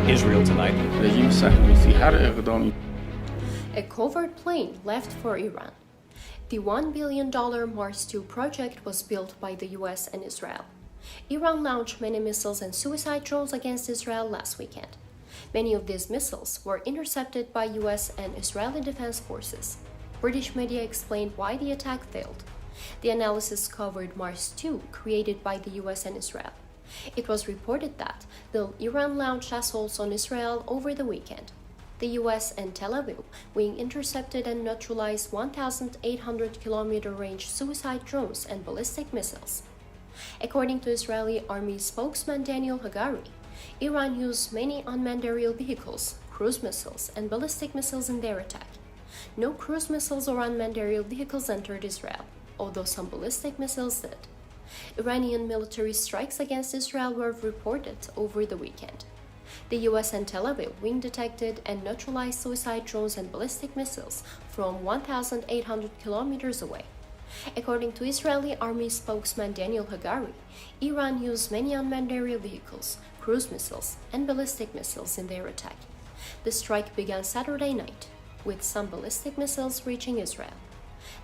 Israel tonight. A covert plane left for Iran. The $1 billion Mars 2 project was built by the US and Israel. Iran launched many missiles and suicide drones against Israel last weekend. Many of these missiles were intercepted by US and Israeli defense forces. British media explained why the attack failed. The analysis covered Mars 2, created by the US and Israel. It was reported that the Iran launched assaults on Israel over the weekend. The US and Tel Aviv wing intercepted and neutralized 1,800-kilometer range suicide drones and ballistic missiles. According to Israeli Army spokesman Daniel Hagari, Iran used many unmanned aerial vehicles, cruise missiles, and ballistic missiles in their attack. No cruise missiles or unmanned aerial vehicles entered Israel, although some ballistic missiles did. Iranian military strikes against Israel were reported over the weekend. The US and Tel Aviv wing detected and neutralized suicide drones and ballistic missiles from 1,800 kilometers away. According to Israeli Army spokesman Daniel Hagari, Iran used many unmanned aerial vehicles, cruise missiles, and ballistic missiles in their attack. The strike began Saturday night, with some ballistic missiles reaching Israel.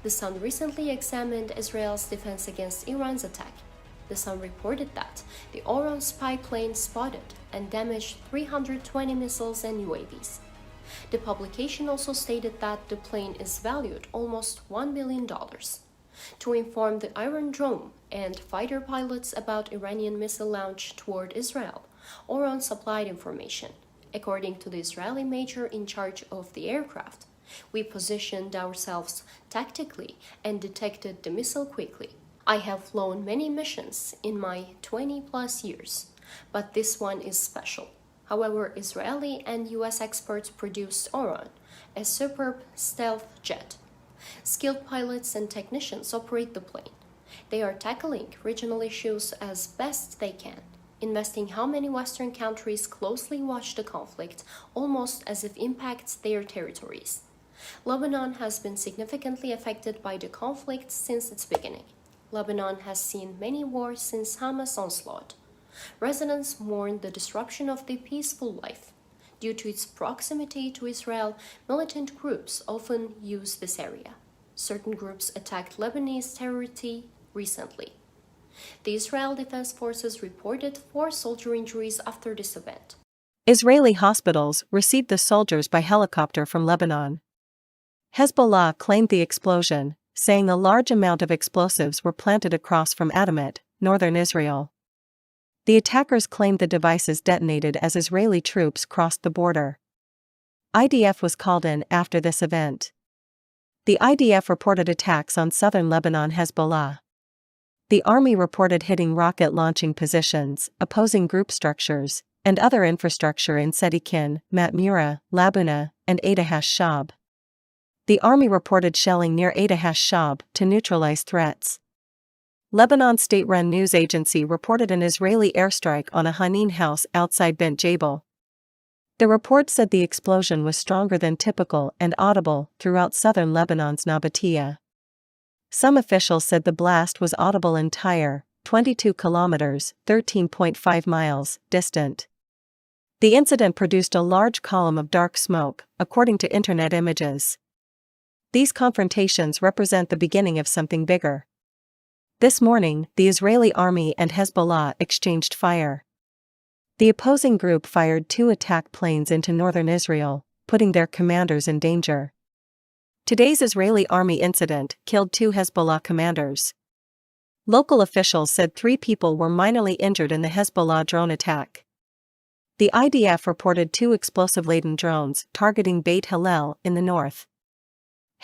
The Sun recently examined Israel's defense against Iran's attack. The Sun reported that the Orion spy plane spotted and damaged 320 missiles and UAVs. The publication also stated that the plane is valued almost $1 billion. To inform the Iron Dome and fighter pilots about Iranian missile launch toward Israel, Orion supplied information. According to the Israeli major in charge of the aircraft, we positioned ourselves tactically and detected the missile quickly. I have flown many missions in my 20-plus years, but this one is special. However, Israeli and US experts produced Orion, a superb stealth jet. Skilled pilots and technicians operate the plane. They are tackling regional issues as best they can, investing how many Western countries closely watch the conflict, almost as if it impacts their territories. Lebanon has been significantly affected by the conflict since its beginning. Lebanon has seen many wars since Hamas' onslaught. Residents mourn the disruption of their peaceful life. Due to its proximity to Israel, militant groups often use this area. Certain groups attacked Lebanese territory recently. The Israel Defense Forces reported 4 soldier injuries after this event. Israeli hospitals received the soldiers by helicopter from Lebanon. Hezbollah claimed the explosion, saying a large amount of explosives were planted across from Adamat, northern Israel. The attackers claimed the devices detonated as Israeli troops crossed the border. IDF was called in after this event. The IDF reported attacks on southern Lebanon Hezbollah. The army reported hitting rocket launching positions, opposing group structures, and other infrastructure in Sedikin, Matmura, Labuna, and Adahash Shab. The army reported shelling near Adahash Shab to neutralize threats. Lebanon state-run news agency reported an Israeli airstrike on a Hanin house outside Bent Jabal. The report said the explosion was stronger than typical and audible throughout southern Lebanon's Nabatea. Some officials said the blast was audible in Tyre, 22 kilometers (13.5 miles) distant. The incident produced a large column of dark smoke, according to internet images. These confrontations represent the beginning of something bigger. This morning, the Israeli army and Hezbollah exchanged fire. The opposing group fired 2 attack planes into northern Israel, putting their commanders in danger. Today's Israeli army incident killed 2 Hezbollah commanders. Local officials said 3 people were minorly injured in the Hezbollah drone attack. The IDF reported 2 explosive-laden drones targeting Beit Hillel in the north.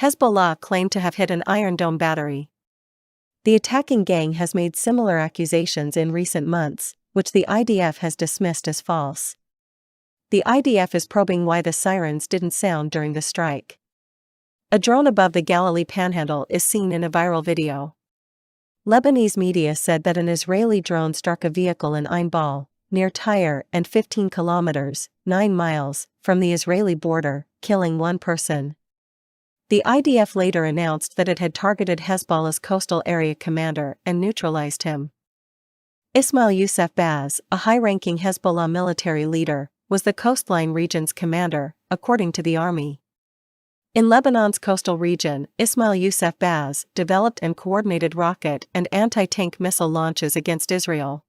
Hezbollah claimed to have hit an Iron Dome battery. The attacking gang has made similar accusations in recent months, which the IDF has dismissed as false. The IDF is probing why the sirens didn't sound during the strike. A drone above the Galilee Panhandle is seen in a viral video. Lebanese media said that an Israeli drone struck a vehicle in Ain Bal, near Tyre and 15 kilometers, 9 miles, from the Israeli border, killing 1 person. The IDF later announced that it had targeted Hezbollah's coastal area commander and neutralized him. Ismail Youssef Baz, a high-ranking Hezbollah military leader, was the coastline region's commander, according to the army. In Lebanon's coastal region, Ismail Youssef Baz developed and coordinated rocket and anti-tank missile launches against Israel.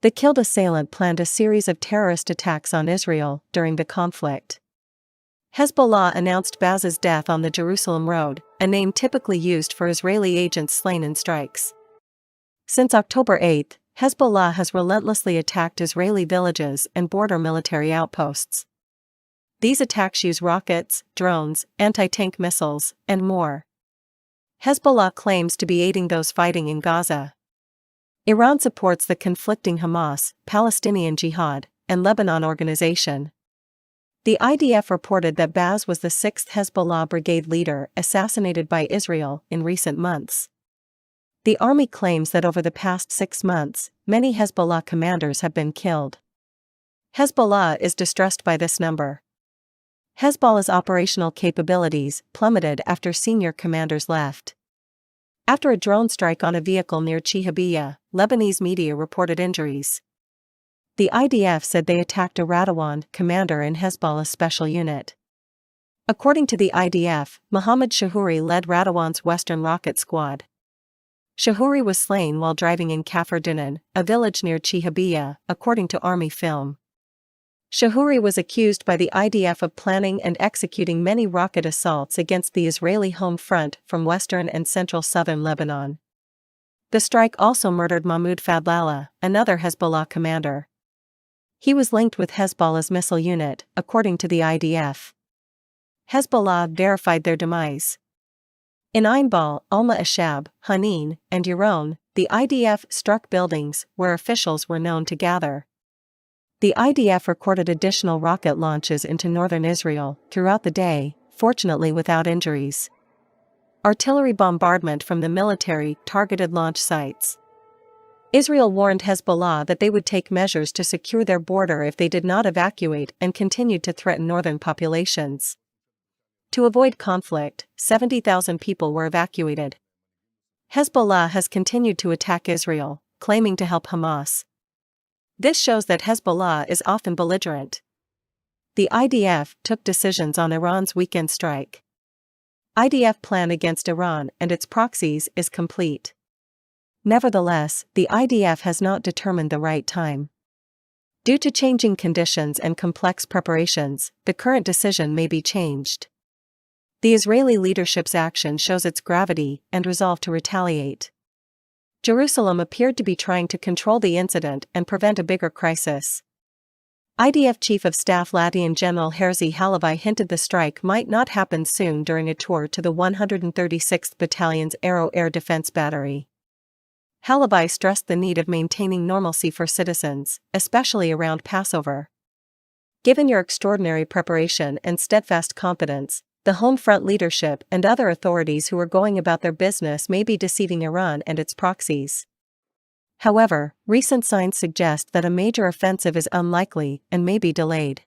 The killed assailant planned a series of terrorist attacks on Israel during the conflict. Hezbollah announced Baz's death on the Jerusalem Road, a name typically used for Israeli agents slain in strikes. Since October 8, Hezbollah has relentlessly attacked Israeli villages and border military outposts. These attacks use rockets, drones, anti-tank missiles, and more. Hezbollah claims to be aiding those fighting in Gaza. Iran supports the conflicting Hamas, Palestinian Jihad, and Lebanon organization. The IDF reported that Baz was the 6th Hezbollah brigade leader assassinated by Israel in recent months. The army claims that over the past 6 months, many Hezbollah commanders have been killed. Hezbollah is distressed by this number. Hezbollah's operational capabilities plummeted after senior commanders left. After a drone strike on a vehicle near Chihabiyya, Lebanese media reported injuries. The IDF said they attacked a Radawand commander in Hezbollah's special unit. According to the IDF, Mohammed Shahuri led Radawand's Western Rocket Squad. Shahuri was slain while driving in Kafr Dinan, a village near Chihabiyya, according to Army Film. Shahuri was accused by the IDF of planning and executing many rocket assaults against the Israeli home front from western and central southern Lebanon. The strike also murdered Mahmoud Fadlallah, another Hezbollah commander. He was linked with Hezbollah's missile unit, according to the IDF. Hezbollah verified their demise. In Ainbal, Alma Ashab, Hanin, and Yaron, the IDF struck buildings where officials were known to gather. The IDF recorded additional rocket launches into northern Israel throughout the day, fortunately without injuries. Artillery bombardment from the military targeted launch sites. Israel warned Hezbollah that they would take measures to secure their border if they did not evacuate and continued to threaten northern populations. To avoid conflict, 70,000 people were evacuated. Hezbollah has continued to attack Israel, claiming to help Hamas. This shows that Hezbollah is often belligerent. The IDF took decisions on Iran's weekend strike. IDF plan against Iran and its proxies is complete. Nevertheless, the IDF has not determined the right time. Due to changing conditions and complex preparations, the current decision may be changed. The Israeli leadership's action shows its gravity and resolve to retaliate. Jerusalem appeared to be trying to control the incident and prevent a bigger crisis. IDF Chief of Staff Lieutenant General Herzi Halevi hinted the strike might not happen soon during a tour to the 136th Battalion's Arrow Air Defense Battery. Halevi stressed the need of maintaining normalcy for citizens, especially around Passover. Given your extraordinary preparation and steadfast confidence, the home front leadership and other authorities who are going about their business may be deceiving Iran and its proxies. However, recent signs suggest that a major offensive is unlikely and may be delayed.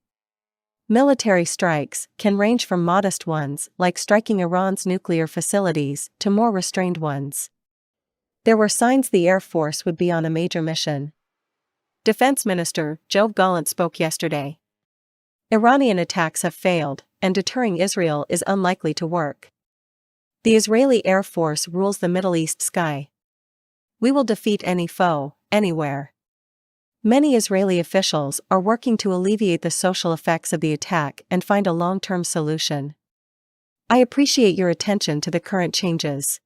Military strikes can range from modest ones, like striking Iran's nuclear facilities, to more restrained ones. There were signs the Air Force would be on a major mission. Defense Minister Yoav Gallant spoke yesterday. Iranian attacks have failed, and deterring Israel is unlikely to work. The Israeli Air Force rules the Middle East sky. We will defeat any foe, anywhere. Many Israeli officials are working to alleviate the social effects of the attack and find a long-term solution. I appreciate your attention to the current changes.